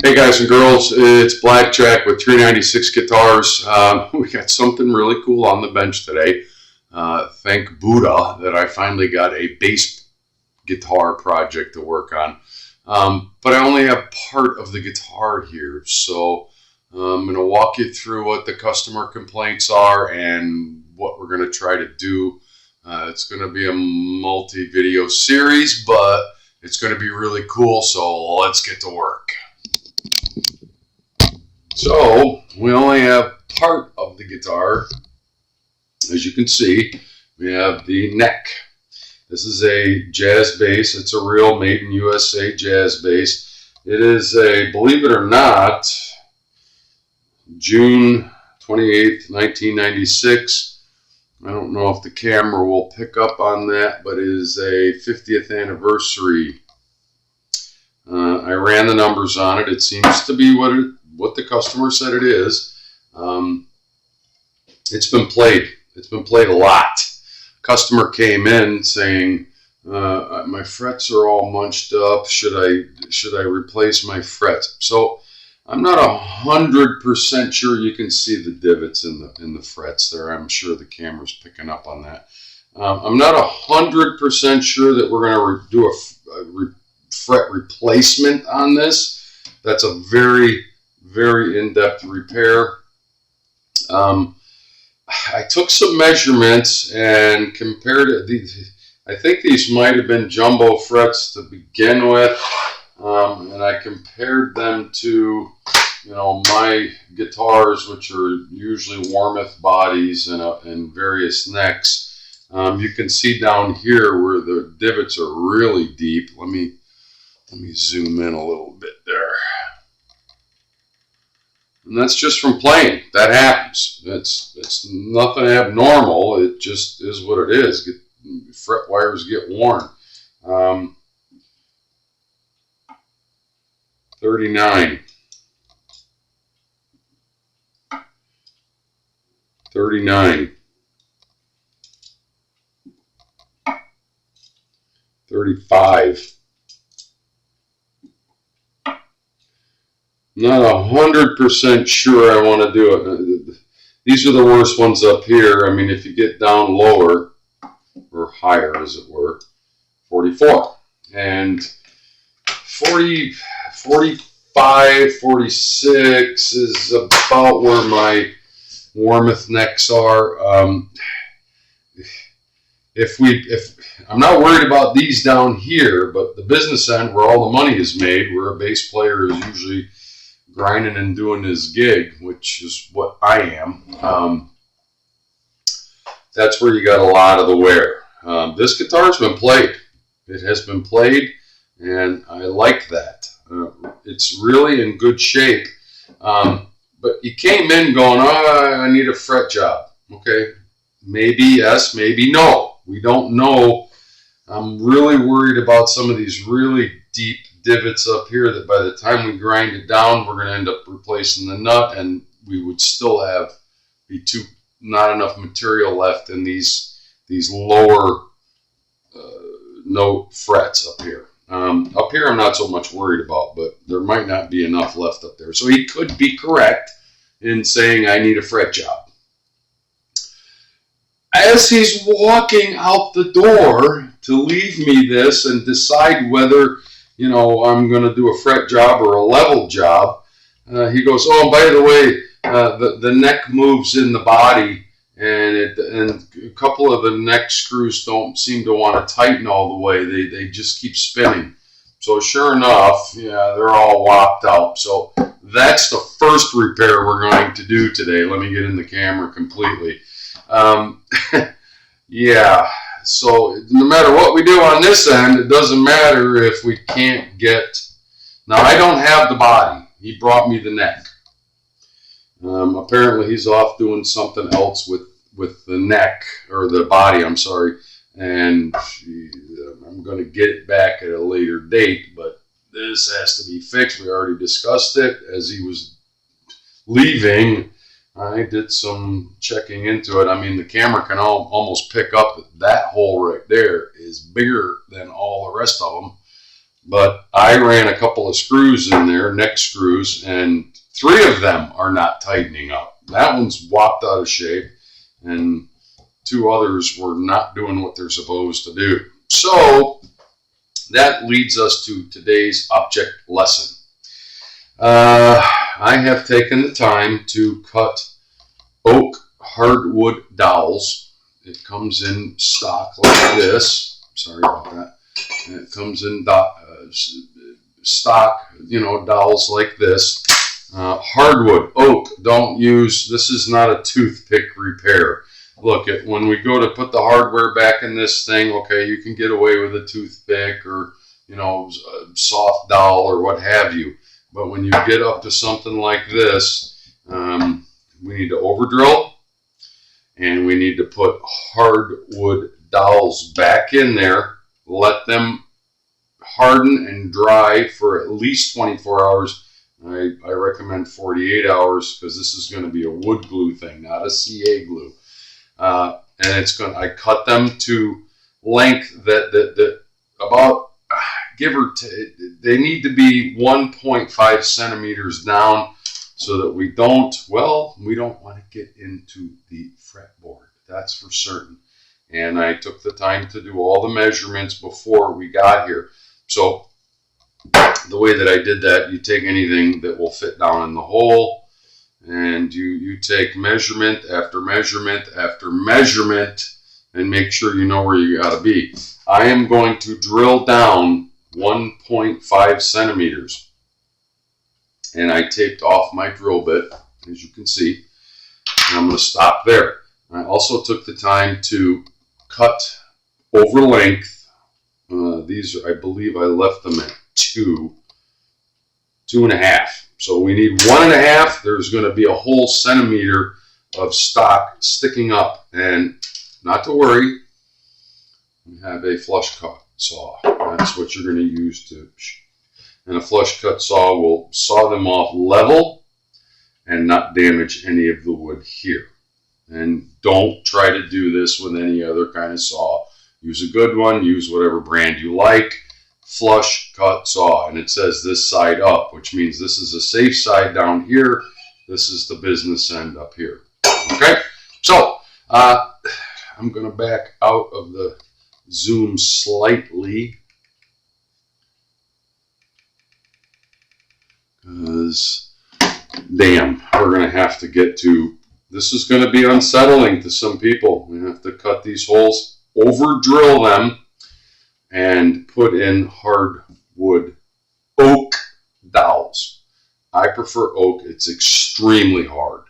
Hey guys and girls, it's Blackjack with 396 guitars. We got something really cool on the bench today. Thank Buddha that I finally got a bass guitar project to work on. But I only have part of the guitar here, so I'm going to walk you through what the customer complaints are and what we're going to try to do. It's going to be a multi-video series, but it's going to be really cool, so let's get to work. So we only have part of the guitar. As you can see, we have the neck. This is a jazz bass. It's a real made in USA jazz bass. It is a, believe it or not, June 28th, 1996. I don't know if the camera will pick up on that, but it is a 50th anniversary. I ran the numbers on it. It seems to be what the customer said it is. It's been played. It's been played a lot. Customer came in saying, my frets are all munched up. Should I replace my frets? So I'm not 100% sure. You can see the divots in the frets there. I'm sure the camera's picking up on that. I'm not 100% sure that we're going to do a fret replacement on this. That's a very in-depth repair. I took some measurements and compared it. I think these might have been jumbo frets to begin with, and I compared them to, my guitars, which are usually Warmoth bodies and various necks. You can see down here where the divots are really deep. Let me zoom in a little bit there. And that's just from playing. That happens. It's nothing abnormal. It just is what it is. Fret wires get worn. 39. 39. 35. Not 100% sure I want to do it. These are the worst ones up here. I mean, if you get down lower, or higher as it were, 44. And 40, 45, 46 is about where my Warmoth necks are. If I'm not worried about these down here, but the business end where all the money is made, where a bass player is usually grinding and doing his gig, which is what I am, that's where you got a lot of the wear. This guitar's been played. It has been played, and I like that. It's really in good shape. But he came in going, I need a fret job. Okay, maybe yes, maybe no. We don't know. I'm really worried about some of these really deep divots up here that by the time we grind it down, we're going to end up replacing the nut, and we would still be not enough material left in these lower note frets up here. Up here I'm not so much worried about, but there might not be enough left up there. So he could be correct in saying I need a fret job. As he's walking out the door to leave me this and decide whether I'm going to do a fret job or a level job, he goes, oh, by the way, the neck moves in the body, and a couple of the neck screws don't seem to want to tighten all the way. They just keep spinning. So sure enough, yeah, they're all whopped out. So that's the first repair we're going to do today. Let me get in the camera completely. Yeah. So no matter what we do on this end, it doesn't matter if we can't get... Now, I don't have the body. He brought me the neck. Apparently, he's off doing something else with the neck, or the body, I'm sorry. And I'm going to get it back at a later date, but this has to be fixed. We already discussed it. As he was leaving, I did some checking into it. I mean, the camera can almost pick up that hole right there is bigger than all the rest of them. but I ran a couple of screws in there, neck screws, and 3 of them are not tightening up. That one's whopped out of shape, and 2 others were not doing what they're supposed to do. So that leads us to today's object lesson. I have taken the time to cut oak hardwood dowels. It comes in stock like this. Sorry about that. It comes in stock, dowels like this. Hardwood, oak, don't use, this is not a toothpick repair. Look, when we go to put the hardware back in this thing, okay, you can get away with a toothpick or, a soft dowel or what have you. But when you get up to something like this, we need to over drill, and we need to put hardwood dowels back in there, let them harden and dry for at least 24 hours. I recommend 48 hours because this is going to be a wood glue thing, not a CA glue. And I cut them to length that about, give or take, they need to be 1.5 centimeters down so that we don't want to get into the fretboard. That's for certain. And I took the time to do all the measurements before we got here. So the way that I did that, you take anything that will fit down in the hole, and you take measurement after measurement after measurement and make sure you know where you got to be. I am going to drill down 1.5 centimeters, and I taped off my drill bit, as you can see, and I'm going to stop there. I also took the time to cut over length. These, I believe I left them at 2.5. So we need 1.5. There's going to be a whole centimeter of stock sticking up, and not to worry, we have a flush cut saw. That's what you're going to use and a flush cut saw will saw them off level and not damage any of the wood here. And don't try to do this with any other kind of saw. Use a good one, use whatever brand you like. Flush cut saw, and it says this side up, which means this is a safe side down here. This is the business end up here. Okay, so I'm going to back out of the zoom slightly because, damn, we're going to have to get to, this is going to be unsettling to some people. We have to cut these holes, over drill them, and put in hardwood oak dowels. I prefer oak. It's extremely hard,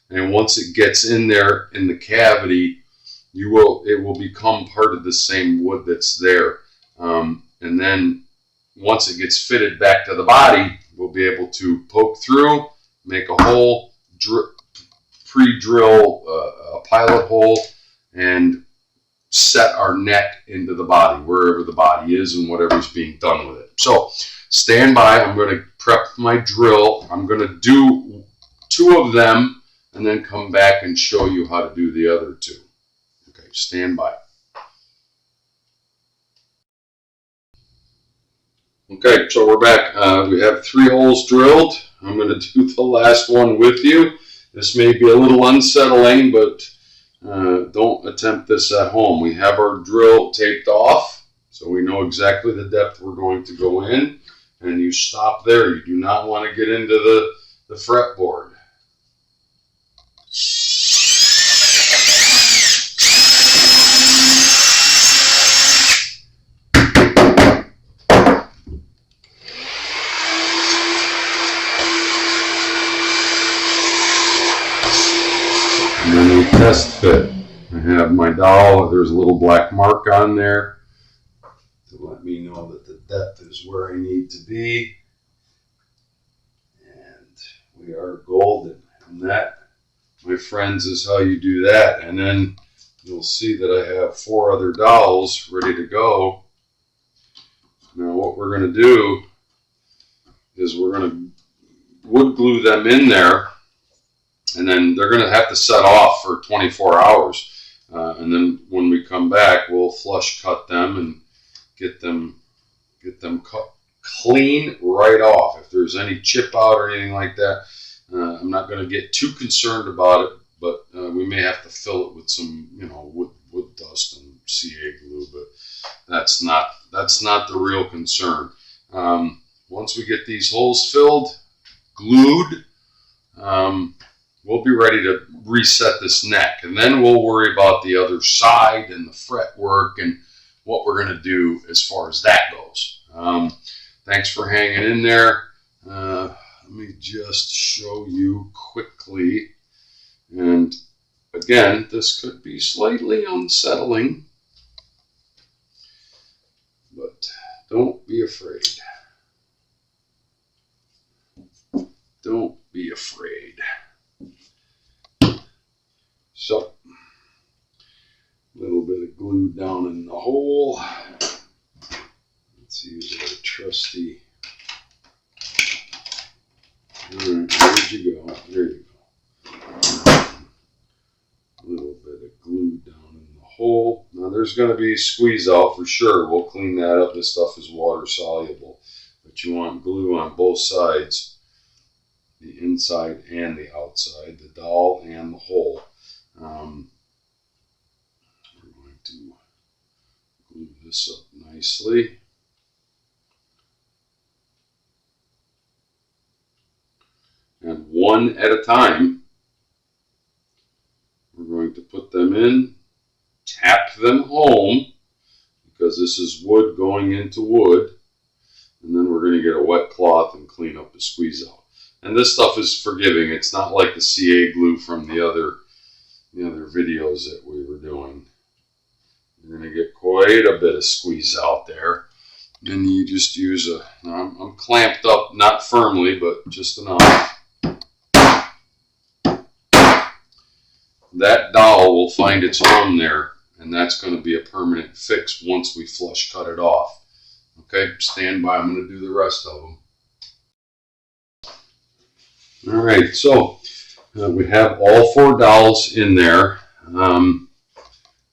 and once it gets in there in the cavity, it will become part of the same wood that's there. And then once it gets fitted back to the body, we'll be able to poke through, make a hole, pre-drill a pilot hole, and set our neck into the body, wherever the body is and whatever's being done with it. So stand by. I'm going to prep my drill. I'm going to do 2 of them and then come back and show you how to do the other 2. Okay, stand by. Okay, so we're back. We have 3 holes drilled. I'm going to do the last one with you. This may be a little unsettling, but don't attempt this at home. We have our drill taped off, so we know exactly the depth we're going to go in, and you stop there. You do not want to get into the fretboard. And then we test fit. I have my dowel. There's a little black mark on there to let me know that the depth is where I need to be. And we are golden. And that, my friends, is how you do that. And then you'll see that I have 4 other dowels ready to go. Now what we're going to do is we're going to wood glue them in there. And then they're going to have to set off for 24 hours. And then when we come back, we'll flush cut them and get them clean right off. If there's any chip out or anything like that, I'm not going to get too concerned about it, but we may have to fill it with some, wood dust and CA glue, but that's not the real concern. Once we get these holes filled, glued, we'll be ready to reset this neck, and then we'll worry about the other side and the fretwork and what we're going to do as far as that goes. Thanks for hanging in there. Let me just show you quickly. And again, this could be slightly unsettling, but don't be afraid. Don't be afraid. So, a little bit of glue down in the hole. Let's use our trusty. Alright, where'd you go? There you go. A little bit of glue down in the hole. Now there's going to be squeeze out for sure. We'll clean that up. This stuff is water soluble. But you want glue on both sides. The inside and the outside. The dowel and the hole. We're going to glue this up nicely. And one at a time, we're going to put them in, tap them home, because this is wood going into wood, and then we're going to get a wet cloth and clean up the squeeze out. And this stuff is forgiving. It's not like the CA glue from the other videos that we were doing. You're going to get quite a bit of squeeze out there. And you just use I'm clamped up, not firmly, but just enough. That dowel will find its home there, and that's going to be a permanent fix once we flush cut it off. Okay, stand by. I'm going to do the rest of them. All right, so we have all 4 dowels in there.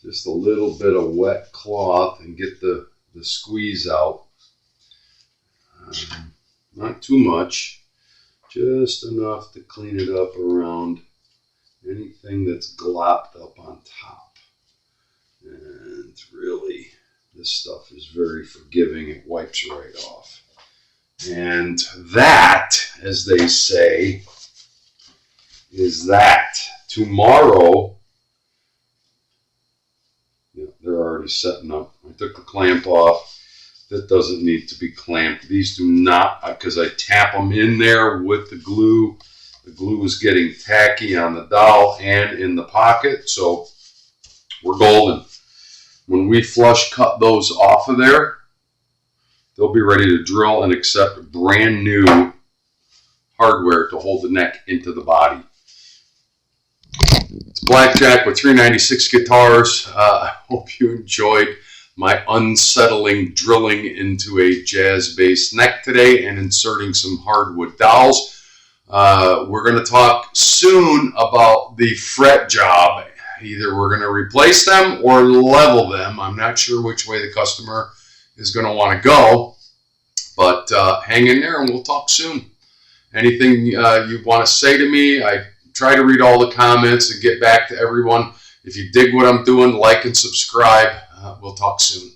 Just a little bit of wet cloth and get the squeeze out. Not too much, just enough to clean it up around anything that's glopped up on top. And really, this stuff is very forgiving. It wipes right off. And that, as they say, is that. Tomorrow, they're already setting up. I took the clamp off. That doesn't need to be clamped. These do not, because I tap them in there with the glue. The glue is getting tacky on the dowel and in the pocket, so we're golden. When we flush cut those off of there, they'll be ready to drill and accept brand new hardware to hold the neck into the body. It's Blackjack with 396 guitars. I hope you enjoyed my unsettling drilling into a jazz-based neck today and inserting some hardwood dowels. We're going to talk soon about the fret job. Either we're going to replace them or level them. I'm not sure which way the customer is going to want to go, but hang in there and we'll talk soon. Anything you want to say to me, I try to read all the comments and get back to everyone. If you dig what I'm doing, like and subscribe. We'll talk soon.